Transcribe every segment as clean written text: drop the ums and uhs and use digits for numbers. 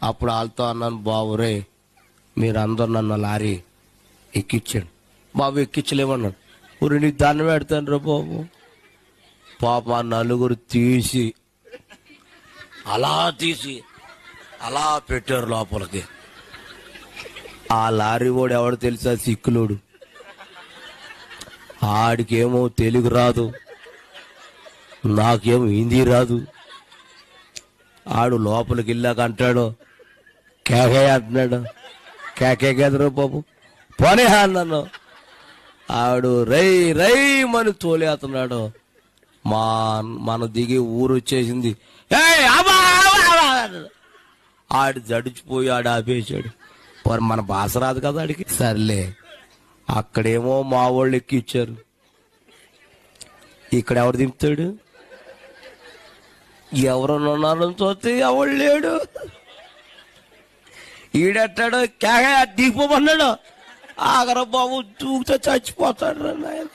అప్పుడు వాళ్ళతో అన్నాను, బాబు రే మీరందరూ నన్ను లారీ ఎక్కించాడు. బాబు ఎక్కించలేమన్నాడు. ఊరి నీకు దండం పెడతాను రా బాబు. పాప నలుగురు తీసి అలా పెట్టారు లోపలికి. ఆ లారీ వాడు ఎవడు తెలుసా? సిక్కులోడు. ఆడికేమో తెలుగు రాదు, నాకేమో హిందీ రాదు. ఆడు లోపలికి వెళ్ళాక అంటాడు, కేకే అంటున్నాడు. కేకే కదరా బాబు, పోనీ అన్నాను. ఆడు రై మని తోలేస్తున్నాడు. మన దిగి ఊరు వచ్చేసింది. ఆడు జడిచిపోయి ఆడు ఆపేశాడు. మన భాష రాదు కదా ఆడికి. సర్లే, అక్కడేమో మా వాళ్ళు ఎక్కిచ్చారు. ఇక్కడ ఎవరు దింపుతాడు? ఎవరన్నా ఉన్నారని చూస్తే ఎవడు లేడు. ఈడెట్టాడు, కేగా దిగిపోమన్నాడు. ఆగర బాబు దూకితే చచ్చిపోతాడు నాయన.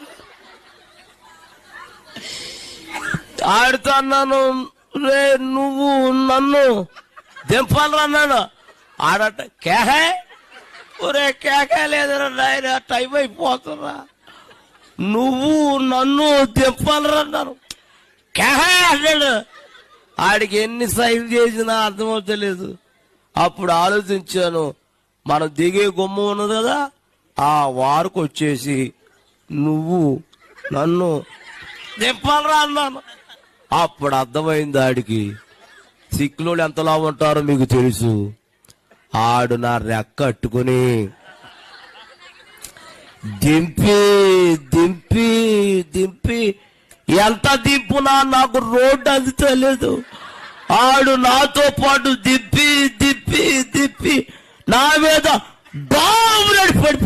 ఆడితో అన్నాను, రే నువ్వు నన్ను దింపాలరా అన్నాడు. ఆడట కేహే, ఒరే కేకే లేదురా నాయన, టైం అయిపోతున్నా, నువ్వు నన్ను దింపాలరా అన్నాను. కేహే అన్నాడు. ఆడికి ఎన్ని సైజు చేసినా అర్థమవుతలేదు. అప్పుడు ఆలోచించాను, మనం దిగే గుమ్మ ఉన్నది కదా, ఆ వారికి వచ్చేసి నువ్వు నన్ను దింపాలరా అన్నాను. అప్పుడు అర్థమైంది ఆడికి, సిక్కులోడు ఎంతలా ఉంటారో మీకు తెలుసు. ఆడు నా రెక్క అట్టుకుని దింపి దింపి దింపి ఎంత దింపునా నాకు రోడ్డు అది తెలియదు. ఆడు నాతో పాటు దిప్పి దిప్పి దిప్పి నా మీద బాబు పడిపోయి